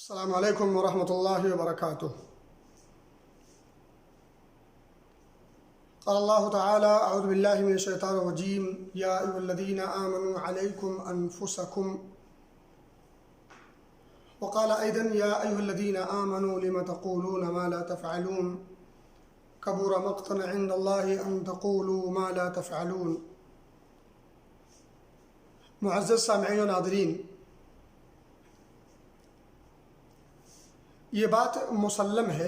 السلام علیکم ورحمۃ اللہ وبرکاتہ۔ قال اللہ تعالی اعوذ باللہ من الشیطان الرجیم یا ایھا الذین آمنوا علیکم انفسکم وقال ایضا یا ایھا الذین آمنوا لم تقولون ما لا تفعلون کبر مقتا عند اللہ ان تقولوا ما لا تفعلون۔ معزز سامعین و ناظرین، یہ بات مسلم ہے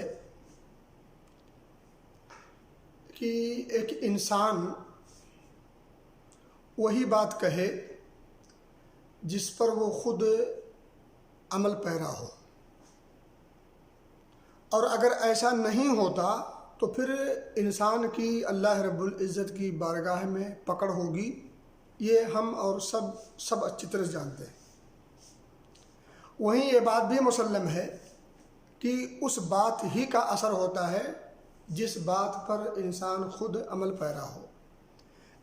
کہ ایک انسان وہی بات کہے جس پر وہ خود عمل پیرا ہو، اور اگر ایسا نہیں ہوتا تو پھر انسان کی اللہ رب العزت کی بارگاہ میں پکڑ ہوگی۔ یہ ہم اور سب اچھی طرح جانتے ہیں۔ وہیں یہ بات بھی مسلم ہے کہ اس بات ہی کا اثر ہوتا ہے جس بات پر انسان خود عمل پیرا ہو۔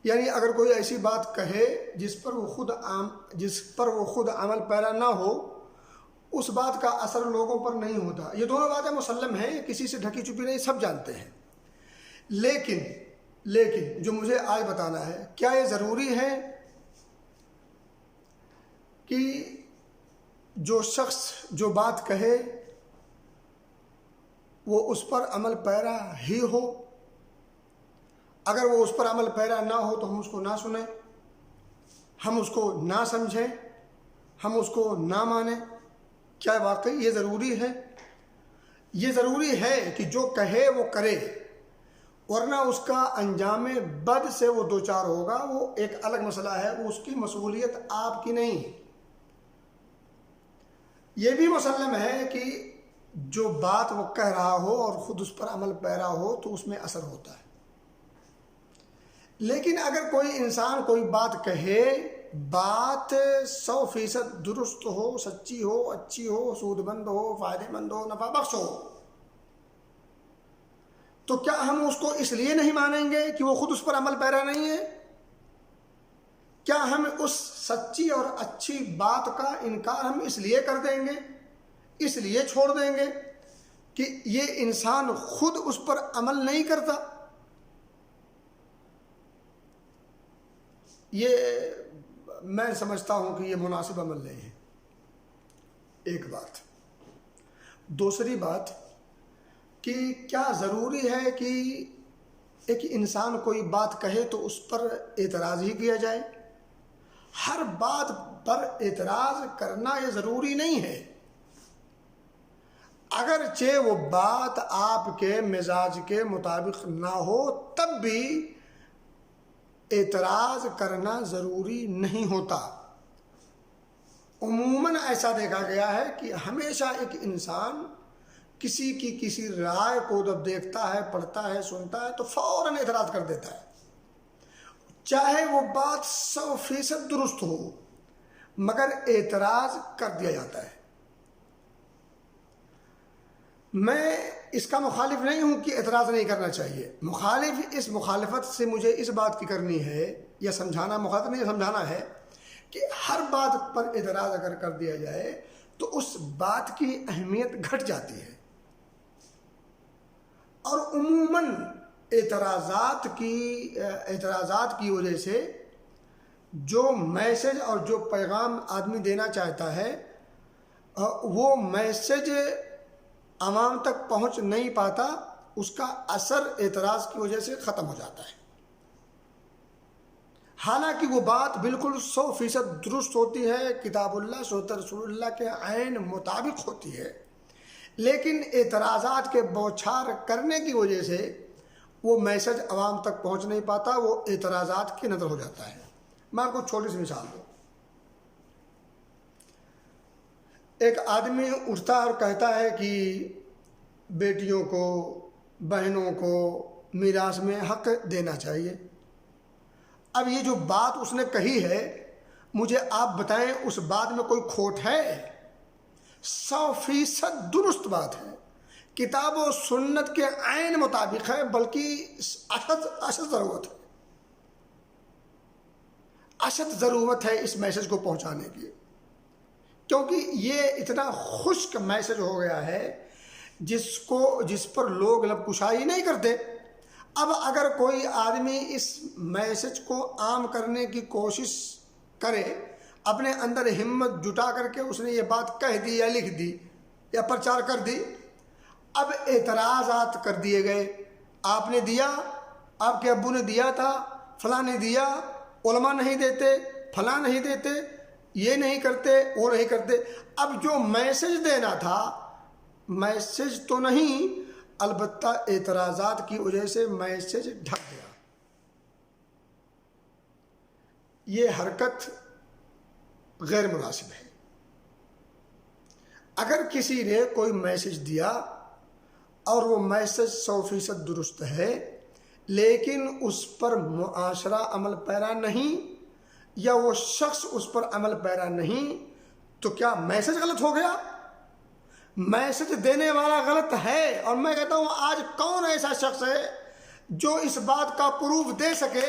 یعنی اگر کوئی ایسی بات کہے جس پر وہ خود عمل پیرا نہ ہو، اس بات کا اثر لوگوں پر نہیں ہوتا۔ یہ دونوں باتیں مسلم ہیں، کسی سے ڈھکی چھپی نہیں، سب جانتے ہیں۔ لیکن جو مجھے آج بتانا ہے، کیا یہ ضروری ہے کہ جو شخص جو بات کہے وہ اس پر عمل پیرا ہی ہو؟ اگر وہ اس پر عمل پیرا نہ ہو تو ہم اس کو نہ سنیں، ہم اس کو نہ سمجھیں، ہم اس کو نہ مانیں؟ کیا واقعی یہ ضروری ہے؟ یہ ضروری ہے کہ جو کہے وہ کرے، ورنہ اس کا انجام بد سے وہ دوچار ہوگا۔ وہ ایک الگ مسئلہ ہے، وہ اس کی مسئولیت آپ کی نہیں۔ یہ بھی مسلم ہے کہ جو بات وہ کہہ رہا ہو اور خود اس پر عمل پیرا ہو تو اس میں اثر ہوتا ہے۔ لیکن اگر کوئی انسان کوئی بات کہے، بات 100% درست ہو، سچی ہو، اچھی ہو، سود مند ہو، فائدہ مند ہو، نفع بخش ہو، تو کیا ہم اس کو اس لیے نہیں مانیں گے کہ وہ خود اس پر عمل پیرا نہیں ہے؟ کیا ہم اس سچی اور اچھی بات کا انکار ہم اس لیے کر دیں گے، اس لیے چھوڑ دیں گے کہ یہ انسان خود اس پر عمل نہیں کرتا؟ یہ میں سمجھتا ہوں کہ یہ مناسب عمل نہیں ہے۔ ایک بات۔ دوسری بات کہ کیا ضروری ہے کہ ایک انسان کوئی بات کہے تو اس پر اعتراض ہی کیا جائے؟ ہر بات پر اعتراض کرنا یہ ضروری نہیں ہے۔ اگرچہ وہ بات آپ کے مزاج کے مطابق نہ ہو، تب بھی اعتراض کرنا ضروری نہیں ہوتا۔ عموماً ایسا دیکھا گیا ہے کہ ہمیشہ ایک انسان کسی کی کسی رائے کو جب دیکھتا ہے، پڑھتا ہے، سنتا ہے تو فوراً اعتراض کر دیتا ہے، چاہے وہ بات 100% درست ہو، مگر اعتراض کر دیا جاتا ہے۔ میں اس کا مخالف نہیں ہوں کہ اعتراض نہیں کرنا چاہیے۔ اس مخالفت سے مجھے اس بات کی کرنی ہے یا سمجھانا، مخالفت نہیں سمجھانا ہے کہ ہر بات پر اعتراض اگر کر دیا جائے تو اس بات کی اہمیت گھٹ جاتی ہے، اور عموماً اعتراضات کی وجہ سے جو میسج اور جو پیغام آدمی دینا چاہتا ہے وہ میسج عوام تک پہنچ نہیں پاتا، اس کا اثر اعتراض کی وجہ سے ختم ہو جاتا ہے۔ حالانکہ وہ بات بالکل 100% درست ہوتی ہے، کتاب اللہ سنت رسول اللہ کے عین مطابق ہوتی ہے، لیکن اعتراضات کے بوچھار کرنے کی وجہ سے وہ میسج عوام تک پہنچ نہیں پاتا، وہ اعتراضات کی نظر ہو جاتا ہے۔ میں آپ کو چھوٹی سی مثال دوں۔ ایک آدمی اٹھتا ہے اور کہتا ہے کہ بیٹیوں کو، بہنوں کو میراث میں حق دینا چاہیے۔ اب یہ جو بات اس نے کہی ہے، مجھے آپ بتائیں اس بات میں کوئی کھوٹ ہے؟ 100% درست بات ہے، کتاب و سنت کے عین مطابق ہے، بلکہ اشد ضرورت ہے اس میسج کو پہنچانے کی۔ کیونکہ یہ اتنا خشک میسج ہو گیا ہے جس پر لوگ لب کشائی نہیں کرتے۔ اب اگر کوئی آدمی اس میسج کو عام کرنے کی کوشش کرے، اپنے اندر ہمت جٹا کر کے اس نے یہ بات کہہ دی یا لکھ دی یا پرچار کر دی، اب اعتراضات کر دیے گئے، آپ نے دیا، آپ کے ابو نے دیا تھا، فلاں نے دیا، علماء نہیں دیتے، فلاں نہیں دیتے، یہ نہیں کرتے، وہ نہیں کرتے۔ اب جو میسج دینا تھا، میسج تو نہیں، البتہ اعتراضات کی وجہ سے میسج ڈھک گیا۔ یہ حرکت غیر مناسب ہے۔ اگر کسی نے کوئی میسج دیا اور وہ میسج 100% درست ہے، لیکن اس پر معاشرہ عمل پیرا نہیں یا وہ شخص اس پر عمل پیرا نہیں، تو کیا میسج غلط ہو گیا؟ میسج دینے والا غلط ہے۔ اور میں کہتا ہوں آج کون ایسا شخص ہے جو اس بات کا پروف دے سکے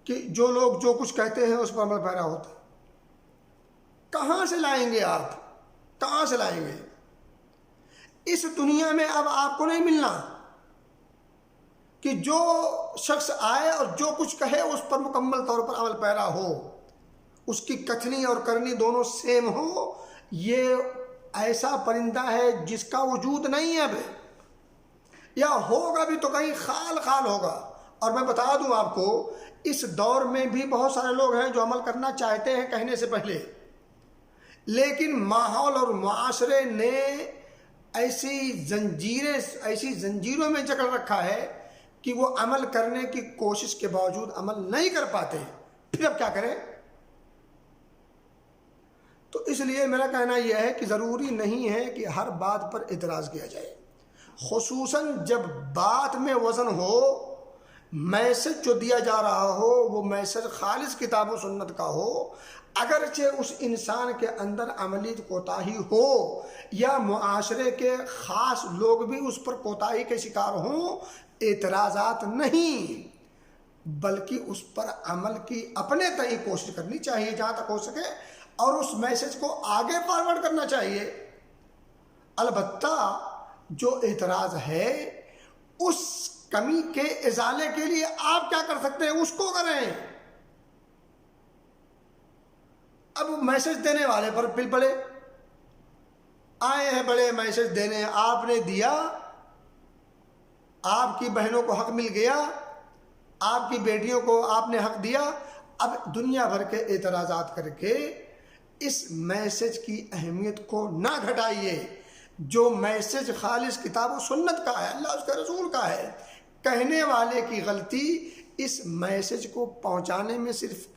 کہ جو لوگ جو کچھ کہتے ہیں اس پر عمل پیرا ہوتا ہے؟ کہاں سے لائیں گے آپ؟ کہاں سے لائیں گے؟ اس دنیا میں اب آپ کو نہیں ملنا کہ جو شخص آئے اور جو کچھ کہے اس پر مکمل طور پر عمل پیرا ہو، اس کی کتھنی اور کرنی دونوں سیم ہو۔ یہ ایسا پرندہ ہے جس کا وجود نہیں ہے اب، یا ہوگا بھی تو کہیں خال خال ہوگا۔ اور میں بتا دوں آپ کو، اس دور میں بھی بہت سارے لوگ ہیں جو عمل کرنا چاہتے ہیں کہنے سے پہلے، لیکن ماحول اور معاشرے نے ایسی زنجیروں میں جکڑ رکھا ہے کہ وہ عمل کرنے کی کوشش کے باوجود عمل نہیں کر پاتے۔ پھر اب کیا کریں؟ تو اس لیے میرا کہنا یہ ہے کہ ضروری نہیں ہے کہ ہر بات پر اعتراض کیا جائے، خصوصاً جب بات میں وزن ہو، میسج جو دیا جا رہا ہو وہ میسج خالص کتاب و سنت کا ہو، اگرچہ اس انسان کے اندر عملی کوتاہی ہو یا معاشرے کے خاص لوگ بھی اس پر کوتاہی کے شکار ہوں، اعتراضات نہیں بلکہ اس پر عمل کی اپنے تئیں کوشش کرنی چاہیے جہاں تک ہو سکے، اور اس میسج کو آگے فارورڈ کرنا چاہیے۔ البتہ جو اعتراض ہے اس کمی کے ازالے کے لیے آپ کیا کر سکتے ہیں اس کو کریں۔ اب میسج دینے والے پر پل پڑے، آئے ہیں بڑے میسج دینے، آپ نے دیا، آپ کی بہنوں کو حق مل گیا، آپ کی بیٹیوں کو آپ نے حق دیا، اب دنیا بھر کے اعتراضات کر کے اس میسج کی اہمیت کو نہ گھٹائیے۔ جو میسج خالص کتاب و سنت کا ہے، اللہ اس کے رسول کا ہے، کہنے والے کی غلطی اس میسج کو پہنچانے میں صرف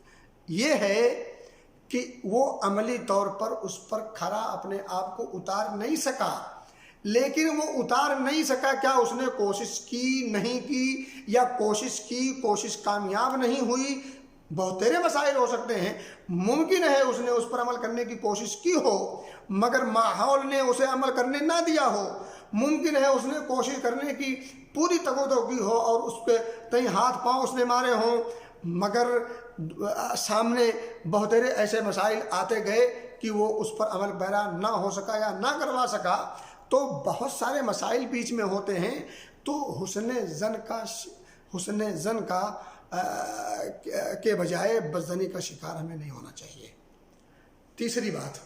یہ ہے کہ وہ عملی طور پر اس پر کھرا اپنے آپ کو اتار نہیں سکا۔ لیکن وہ اتار نہیں سکا، کیا اس نے کوشش کی نہیں کی، یا کوشش کامیاب نہیں ہوئی؟ بہت تیرے مسائل ہو سکتے ہیں، ممکن ہے اس نے اس پر عمل کرنے کی کوشش کی ہو مگر ماحول نے اسے عمل کرنے نہ دیا ہو، ممکن ہے اس نے کوشش کرنے کی پوری تگودو کی ہو اور اس پہ کئی ہاتھ پاؤں اس نے مارے ہوں، مگر سامنے بہترے ایسے مسائل آتے گئے کہ وہ اس پر عمل پیرا نہ ہو سکا یا نہ کروا سکا۔ تو بہت سارے مسائل بیچ میں ہوتے ہیں، تو حسن زن کا کے بجائے بدزنی کا شکار ہمیں نہیں ہونا چاہیے۔ تیسری بات،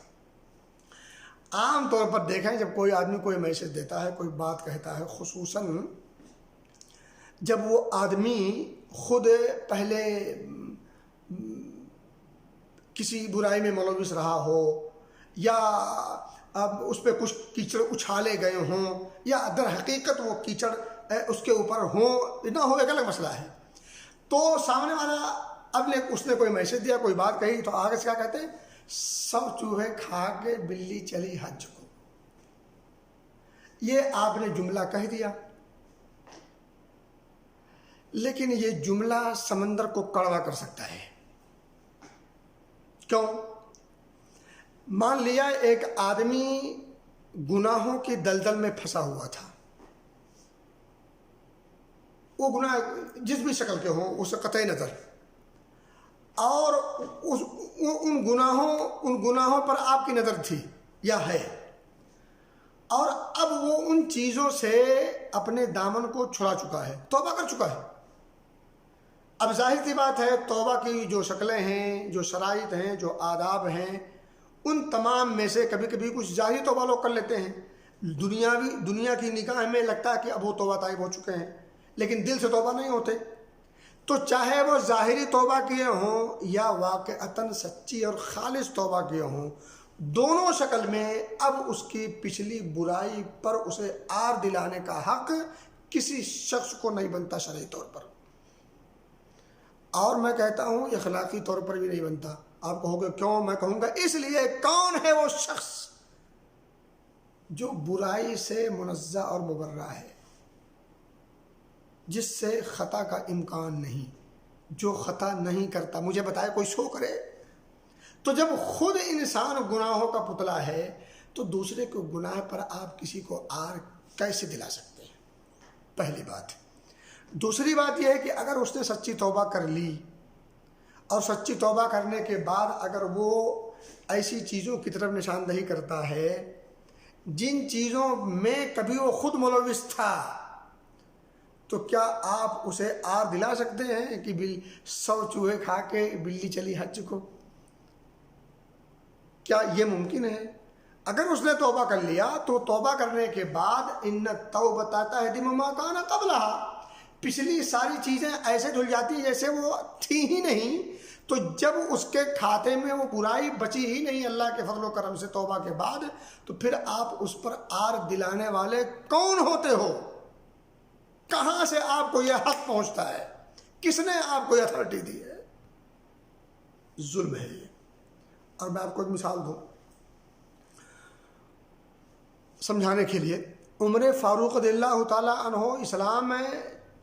عام طور پر دیکھیں جب کوئی آدمی کوئی میسج دیتا ہے، کوئی بات کہتا ہے، خصوصاً جب وہ آدمی خود پہلے کسی برائی میں ملوث رہا ہو، یا اب اس پہ کچھ کیچڑ اچھالے گئے ہوں، یا در حقیقت وہ کیچڑ اس کے اوپر ہوں نہ ہو، ایک الگ مسئلہ ہے۔ تو سامنے والا اس نے کوئی میسج دیا، کوئی بات کہی، تو آگے سے کیا کہتے ہیں؟ سب چوہے کھا کے بلی چلی حج کو۔ یہ آپ نے جملہ کہہ دیا، لیکن یہ جملہ سمندر کو کڑوا کر سکتا ہے۔ کیوں؟ مان لیا ایک آدمی گناہوں کی دلدل میں پھنسا ہوا تھا، وہ گناہ جس بھی شکل کے ہوں، اسے قطعی نظر، اور ان گناہوں پر آپ کی نظر تھی یا ہے، اور اب وہ ان چیزوں سے اپنے دامن کو چھڑا چکا ہے، توبہ کر چکا ہے۔ اب ظاہر سی بات ہے، توبہ کی جو شکلیں ہیں، جو شرائط ہیں، جو آداب ہیں، ان تمام میں سے کبھی کبھی کچھ ظاہری توبہ لوگ کر لیتے ہیں، دنیا کی نگاہ میں لگتا ہے کہ اب وہ توبہ طائب ہو چکے ہیں، لیکن دل سے توبہ نہیں ہوتے۔ تو چاہے وہ ظاہری توبہ کیے ہوں یا واقعتاً سچی اور خالص توبہ کیے ہوں، دونوں شکل میں اب اس کی پچھلی برائی پر اسے آر دلانے کا حق کسی شخص کو نہیں بنتا شرعی طور پر، اور میں کہتا ہوں اخلاقی طور پر بھی نہیں بنتا۔ آپ کہو گے کیوں؟ میں کہوں گا اس لیے، کون ہے وہ شخص جو برائی سے منزہ اور مبرہ ہے، جس سے خطا کا امکان نہیں، جو خطا نہیں کرتا؟ مجھے بتائے کوئی شو کرے؟ تو جب خود انسان گناہوں کا پتلا ہے تو دوسرے کو گناہ پر آپ کسی کو آر کیسے دلا سکتے ہیں؟ پہلی بات۔ دوسری بات یہ ہے کہ اگر اس نے سچی توبہ کر لی، اور سچی توبہ کرنے کے بعد اگر وہ ایسی چیزوں کی طرف نشاندہی کرتا ہے جن چیزوں میں کبھی وہ خود ملوث تھا، تو کیا آپ اسے آر دلا سکتے ہیں کہ 100 چوہے کھا کے بلی چلی حج کو؟ کیا یہ ممکن ہے؟ اگر اس نے توبہ کر لیا تو توبہ کرنے کے بعد ان التوبۃ تہدم ما کان قبلھا، پچھلی ساری چیزیں ایسے دھل جاتی ہیں جیسے وہ تھی ہی نہیں۔ تو جب اس کے کھاتے میں وہ برائی بچی ہی نہیں اللہ کے فضل و کرم سے توبہ کے بعد، تو پھر آپ اس پر آر دلانے والے کون ہوتے ہو؟ کہاں سے آپ کو یہ حق پہنچتا ہے؟ کس نے آپ کو یہ اتھارٹی دی ہے؟ ظلم ہے یہ۔ اور میں آپ کو ایک مثال دوں سمجھانے کے لیے۔ عمر فاروق رضی اللہ تعالی عنہ اسلام میں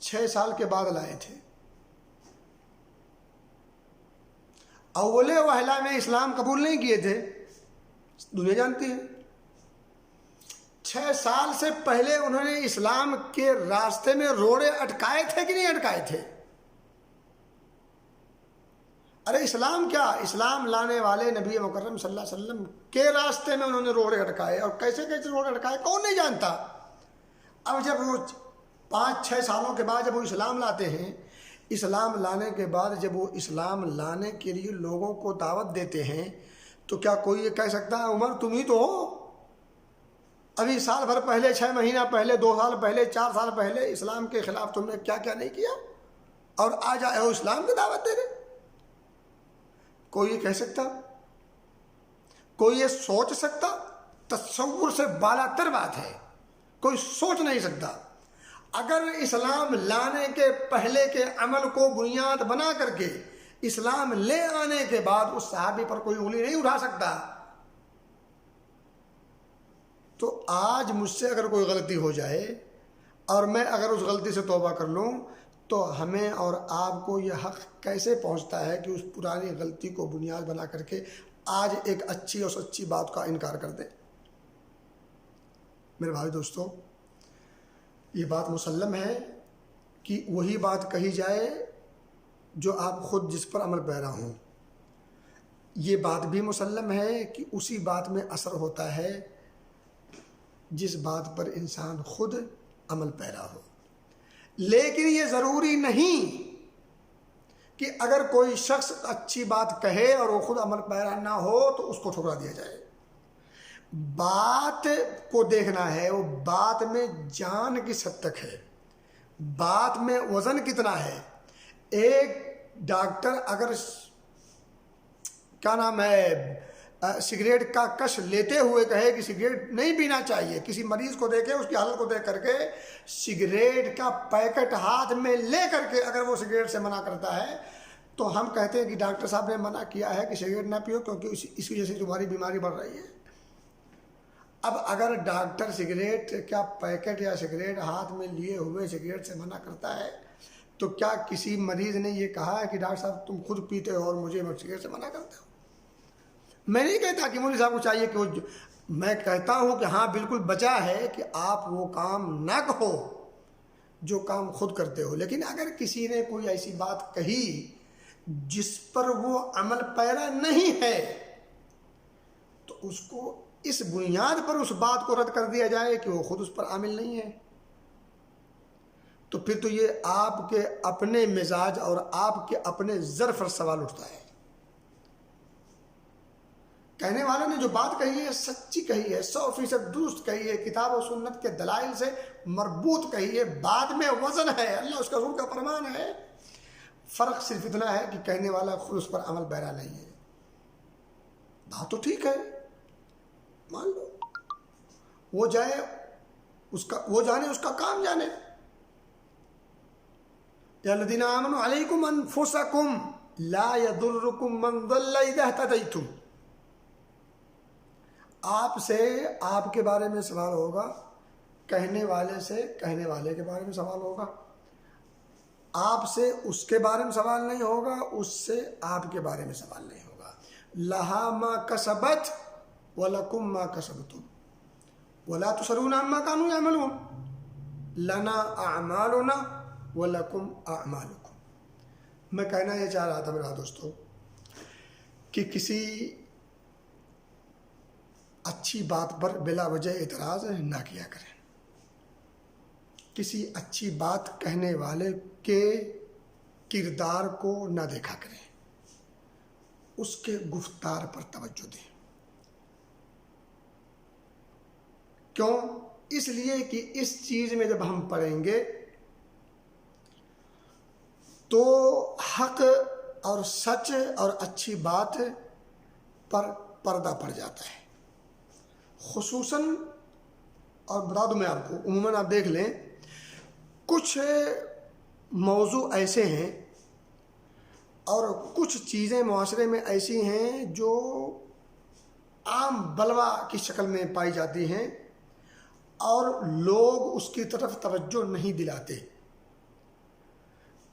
6 سال کے بعد لائے تھے۔ اول وہلا میں اسلام قبول نہیں کیے تھے، دنیا جانتی ہے۔ 6 سال سے پہلے انہوں نے اسلام کے راستے میں روڑے اٹکائے تھے کہ نہیں اٹکائے تھے؟ ارے اسلام کیا، اسلام لانے والے نبی مکرم صلی اللہ علیہ وسلم کے راستے میں انہوں نے روڑے اٹکائے، اور کیسے کیسے روڑے اٹکائے کون نہیں جانتا۔ اب جب وہ 5-6 سالوں کے بعد جب وہ اسلام لاتے ہیں، اسلام لانے کے بعد جب وہ اسلام لانے کے لیے لوگوں کو دعوت دیتے ہیں، تو کیا کوئی یہ کہہ سکتا ہے عمر تم ہی تو ہو؟ ابھی سال بھر پہلے، 6 مہینہ پہلے، 2 سال پہلے، 4 سال پہلے اسلام کے خلاف تم نے کیا کیا نہیں کیا، اور آج آئے ہو اسلام کی دعوت دے رہے؟ کوئی یہ کہہ سکتا؟ کوئی یہ سوچ سکتا؟ تصور سے بالا تر بات ہے، کوئی سوچ نہیں سکتا۔ اگر اسلام لانے کے پہلے کے عمل کو بنیاد بنا کر کے اسلام لے آنے کے بعد اس صحابی پر کوئی انگلی نہیں اٹھا سکتا، تو آج مجھ سے اگر کوئی غلطی ہو جائے اور میں اگر اس غلطی سے توبہ کر لوں، تو ہمیں اور آپ کو یہ حق کیسے پہنچتا ہے کہ اس پرانی غلطی کو بنیاد بنا کر کے آج ایک اچھی اور سچی بات کا انکار کر دیں؟ میرے بھائی دوستو، یہ بات مسلم ہے کہ وہی بات کہی جائے جو آپ خود جس پر عمل پیرا ہوں۔ یہ بات بھی مسلم ہے کہ اسی بات میں اثر ہوتا ہے جس بات پر انسان خود عمل پیرا ہو۔ لیکن یہ ضروری نہیں کہ اگر کوئی شخص اچھی بات کہے اور وہ خود عمل پیرا نہ ہو تو اس کو ٹھکرا دیا جائے۔ بات کو دیکھنا ہے، وہ بات میں جان کس حد تک ہے، بات میں وزن کتنا ہے۔ ایک ڈاکٹر اگر کیا نام ہے سگریٹ کا کش لیتے ہوئے کہے کہ سگریٹ نہیں پینا چاہیے، کسی مریض کو دیکھے اس کی حالت کو دیکھ کر کے سگریٹ کا پیکٹ ہاتھ میں لے کر کے اگر وہ سگریٹ سے منع کرتا ہے، تو ہم کہتے ہیں کہ ڈاکٹر صاحب نے منع کیا ہے کہ سگریٹ نہ پیو کیونکہ اس کی وجہ سے تمہاری بیماری بڑھ رہی ہے۔ اب اگر ڈاکٹر سگریٹ کا پیکٹ یا سگریٹ ہاتھ میں لیے ہوئے سگریٹ سے منع کرتا ہے، تو کیا کسی مریض نے یہ کہا ہے کہ ڈاکٹر صاحب تم خود پیتے ہو اور مجھے سگریٹ سے منع کرتے ہو؟ میں نہیں کہتا کہ مولوی صاحب کو چاہیے کہ میں کہتا ہوں کہ ہاں بالکل بچا ہے کہ آپ وہ کام نہ کہو جو کام خود کرتے ہو، لیکن اگر کسی نے کوئی ایسی بات کہی جس پر وہ عمل پیرا نہیں ہے تو اس کو اس بنیاد پر اس بات کو رد کر دیا جائے کہ وہ خود اس پر عامل نہیں ہے، تو پھر تو یہ آپ کے اپنے مزاج اور آپ کے اپنے ظرف پر سوال اٹھتا ہے۔ کہنے والے نے جو بات کہی ہے سچی کہی ہے، 100% درست کہی ہے، کتاب و سنت کے دلائل سے مربوط کہی ہے، بعد میں وزن ہے، اللہ اس کا رسول کا فرمان ہے، فرق صرف اتنا ہے کہ کہنے والا خود اس پر عمل پیرا نہیں ہے۔ بات تو ٹھیک ہے، مان لو، وہ جائے وہ جانے، اس کا کام جانے۔ یا الذین آمنوا علیکم انفسکم لا یضرکم من ضل اذا اہتدیتم، آپ سے آپ کے بارے میں سوال ہوگا، کہنے والے سے کہنے والے کے بارے میں سوال ہوگا، آپ سے اس کے بارے میں سوال نہیں ہوگا، اس سے آپ کے بارے میں سوال نہیں ہوگا۔ لہا ما کسبت ولکم ما کسبتم ولا تسألون عما كانوا يعملون، لنا اعمالنا ولکم اعمالکم۔ میں کہنا یہ چاہ رہا تھا میرا دوستو کہ کسی اچھی بات پر بلا وجہ اعتراض نہ کیا کریں، کسی اچھی بات کہنے والے کے کردار کو نہ دیکھا کریں، اس کے گفتار پر توجہ دیں۔ کیوں؟ اس لیے کہ اس چیز میں جب ہم پڑھیں گے تو حق اور سچ اور اچھی بات پر پردہ پڑ جاتا ہے۔ خصوصاً، اور بتا دوں میں آپ کو، عموماً آپ دیکھ لیں کچھ موضوع ایسے ہیں اور کچھ چیزیں معاشرے میں ایسی ہیں جو عام بلوا کی شکل میں پائی جاتی ہیں اور لوگ اس کی طرف توجہ نہیں دلاتے۔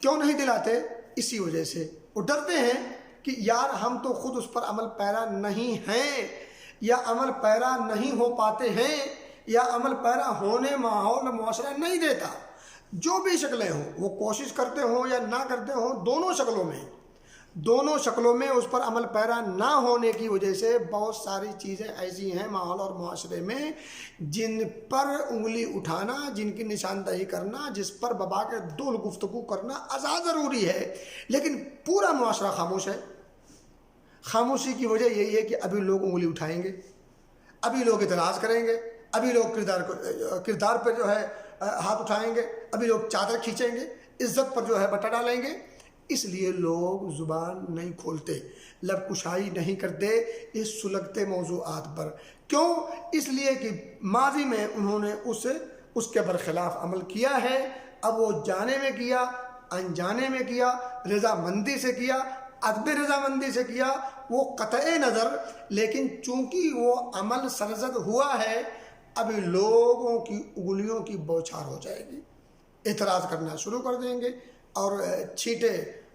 کیوں نہیں دلاتے؟ اسی وجہ سے وہ ڈرتے ہیں کہ یار ہم تو خود اس پر عمل پیرا نہیں ہیں، یا عمل پیرا نہیں ہو پاتے ہیں، یا عمل پیرا ہونے ماحول معاشرہ نہیں دیتا۔ جو بھی شکلیں ہوں، وہ کوشش کرتے ہوں یا نہ کرتے ہوں، دونوں شکلوں میں اس پر عمل پیرا نہ ہونے کی وجہ سے بہت ساری چیزیں ایسی ہیں ماحول اور معاشرے میں جن پر انگلی اٹھانا، جن کی نشاندہی کرنا، جس پر ببا کے دول گفتگو کرنا ازاد ضروری ہے، لیکن پورا معاشرہ خاموش ہے۔ خاموشی کی وجہ یہی ہے کہ ابھی لوگ انگلی اٹھائیں گے، ابھی لوگ اعتراض کریں گے، ابھی لوگ کردار پر جو ہے ہاتھ اٹھائیں گے، ابھی لوگ چادر کھینچیں گے، عزت پر جو ہے بٹا ڈالیں گے۔ اس لیے لوگ زبان نہیں کھولتے، لب کشائی نہیں کرتے اس سلگتے موضوعات پر۔ کیوں؟ اس لیے کہ ماضی میں انہوں نے اس کے برخلاف عمل کیا ہے، اب وہ جانے میں کیا، انجانے میں کیا، رضامندی سے کیا، عدم رضامندی سے کیا، وہ قطع نظر، لیکن چونکہ وہ عمل سرزد ہوا ہے ابھی لوگوں کی انگلیوں کی بوچھار ہو جائے گی، اعتراض کرنا شروع کر دیں گے اور چھینٹے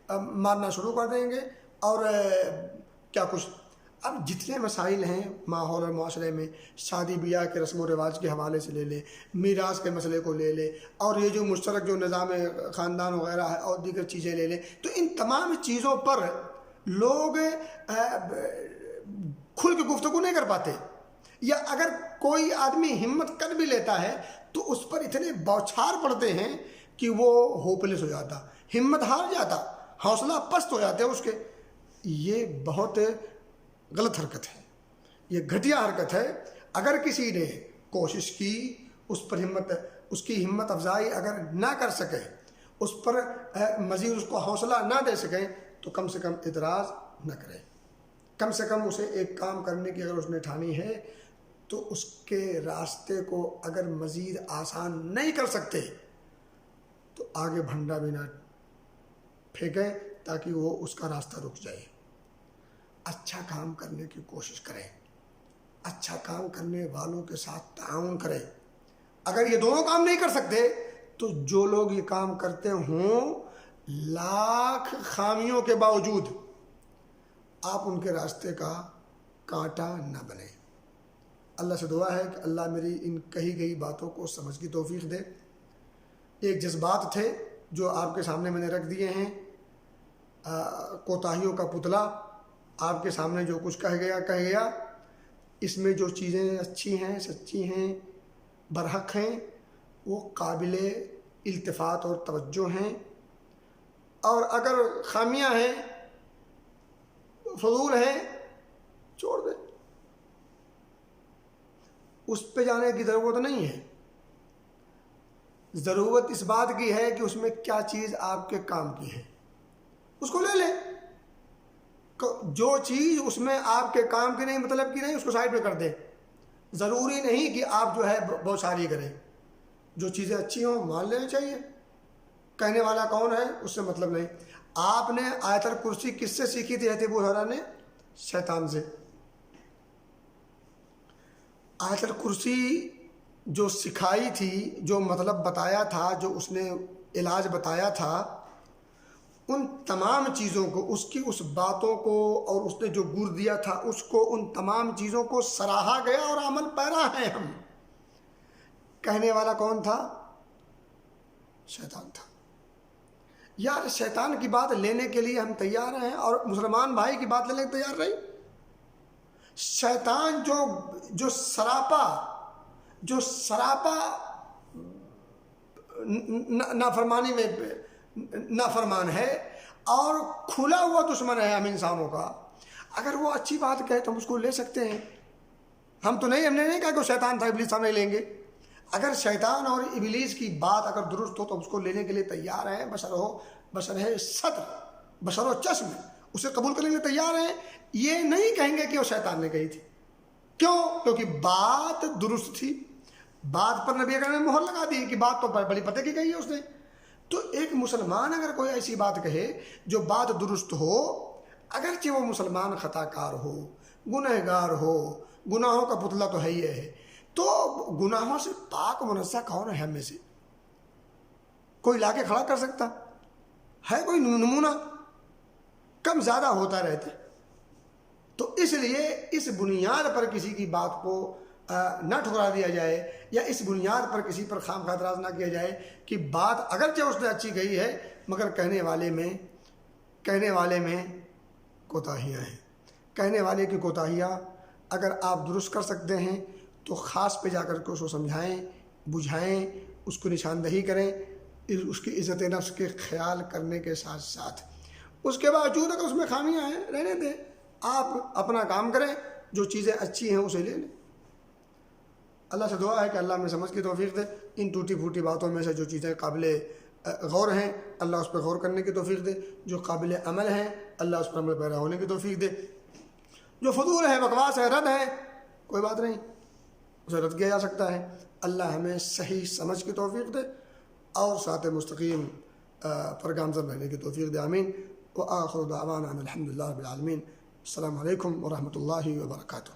مارنا شروع کر دیں گے اور کیا کچھ۔ اب جتنے مسائل ہیں ماحول اور معاشرے میں، شادی بیاہ کے رسم و رواج کے حوالے سے لے لے، میراث کے مسئلے کو لے لے، اور یہ جو مشترک جو نظام خاندان وغیرہ ہے اور دیگر چیزیں لے لیں، تو ان تمام چیزوں پر لوگ کھل کے گفتگو نہیں کر پاتے، یا اگر کوئی آدمی ہمت کر بھی لیتا ہے تو اس پر اتنے بوچھار پڑتے ہیں کہ وہ ہوپلیس ہو جاتا، ہمت ہار جاتا، حوصلہ پست ہو جاتے ہیں اس کے۔ یہ بہت غلط حرکت ہے، یہ گھٹیا حرکت ہے۔ اگر کسی نے کوشش کی، اس پر اس کی ہمت افزائی اگر نہ کر سکے، اس پر مزید اس کو حوصلہ نہ دے سکیں، تو کم سے کم اعتراض نہ کرے، کم سے کم اسے ایک کام کرنے کی اگر اس نے ٹھانی ہے تو اس کے راستے کو اگر مزید آسان نہیں کر سکتے تو آگے بھنڈا بھی نہ پھینکیں تاکہ وہ اس کا راستہ رک جائے۔ اچھا کام کرنے کی کوشش کریں، اچھا کام کرنے والوں کے ساتھ تعاون کریں۔ اگر یہ دونوں کام نہیں کر سکتے تو جو لوگ یہ کام کرتے ہوں، لاکھ خامیوں کے باوجود آپ ان کے راستے کا کانٹا نہ بنیں۔ اللہ سے دعا ہے کہ اللہ میری ان کہی گئی باتوں کو سمجھ کی توفیق دے۔ ایک جذبات تھے جو آپ کے سامنے میں نے رکھ دیے ہیں، کوتاہیوں کا پتلا، آپ کے سامنے جو کچھ کہہ گیا، اس میں جو چیزیں اچھی ہیں، سچی ہیں، برحق ہیں، وہ قابل التفات اور توجہ ہیں، اور اگر خامیاں ہیں، فضول ہیں، چھوڑ دیں، اس پہ جانے کی ضرورت نہیں ہے۔ ضرورت اس بات کی ہے کہ اس میں کیا چیز آپ کے کام کی ہے، اس کو لے لیں۔ جو چیز اس میں آپ کے کام کی نہیں، مطلب کی نہیں، اس کو سائڈ پہ کر دیں۔ ضروری نہیں کہ آپ جو ہے بہت ساری کریں، جو چیزیں اچھی ہوں مان لینی چاہیے۔ کہنے والا کون ہے اس سے مطلب نہیں۔ آپ نے آیت الکرسی کس سے سیکھی تھی؟ حضرت ابو ہریرہ نے شیطان سے۔ آیت الکرسی جو سکھائی تھی، جو مطلب بتایا تھا، جو اس نے علاج بتایا تھا، ان تمام چیزوں کو، اس کی اس باتوں کو، اور اس نے جو گر دیا تھا اس کو، ان تمام چیزوں کو سراہا گیا اور عمل پیرا ہیں ہم۔ کہنے والا کون تھا؟ شیطان تھا۔ یار شیطان کی بات لینے کے لیے ہم تیار ہیں، اور مسلمان بھائی کی بات لینے کے تیار نہیں۔ شیطان جو سراپا نافرمانی میں نافرمان ہے اور کھلا ہوا دشمن ہے ہم انسانوں کا، اگر وہ اچھی بات کہے تو ہم اس کو لے سکتے ہیں۔ ہم نے نہیں کہا کہ وہ شیطان تھا ابلیس، ہم نہیں لیں گے۔ اگر شیطان اور ابلیس کی بات اگر درست ہو تو ہم اس کو لینے کے لیے تیار ہیں۔ بشر ہے صدر، بشر و چشم، اسے قبول کرنے کے لیے تیار ہیں۔ یہ نہیں کہیں گے کہ وہ شیطان نے کہی تھی۔ کیوں؟ کیونکہ بات درست تھی، بات پر نبی اکرم نے مہر لگا دی کہ بات تو بڑی پتے کی کہی ہے اس نے۔ تو ایک مسلمان اگر کوئی ایسی بات کہے جو بات درست ہو، اگرچہ وہ مسلمان خطا کار ہو، گنہگار ہو، گناہوں کا پتلا تو ہے ہی ہے، تو گناہوں سے پاک منزہ کون ہے ہم میں سے؟ کوئی لا کے کھڑا کر سکتا ہے؟ کوئی نمونہ؟ کم زیادہ ہوتا رہتا ہے۔ تو اس لیے اس بنیاد پر کسی کی بات کو نہ ٹھکرا دیا جائے، یا اس بنیاد پر کسی پر خام خواہ اعتراض نہ کیا جائے کہ بات اگرچہ اس نے اچھی کہی ہے مگر کہنے والے میں کوتاہیاں ہیں۔ کہنے والے کی کوتاہیاں اگر آپ درست کر سکتے ہیں تو خاص پہ جا کر کے اس کو سمجھائیں، بجھائیں، اس کو نشاندہی کریں، اس کی عزت نفس کے خیال کرنے کے ساتھ ساتھ اس کے باوجود اگر اس میں خامیاں ہیں رہنے دیں، آپ اپنا کام کریں، جو چیزیں اچھی ہیں اسے لے لیں۔ اللہ سے دعا ہے کہ اللہ ہمیں سمجھ کی توفیق دے۔ ان ٹوٹی پھوٹی باتوں میں سے جو چیزیں قابل غور ہیں اللہ اس پر غور کرنے کی توفیق دے، جو قابل عمل ہیں اللہ اس پر عمل پیرا ہونے کی توفیق دے، جو فضول ہے، بکواس ہے، رد ہے، کوئی بات نہیں، اسے رد کیا جا سکتا ہے۔ اللہ ہمیں صحیح سمجھ کی توفیق دے اور ساتھ مستقیم پر گامزن رہنے کی توفیق دے، آمین۔ وآخر دعوانا الحمدللہ رب العالمین۔ السلام علیکم ورحمۃ اللہ وبرکاتہ۔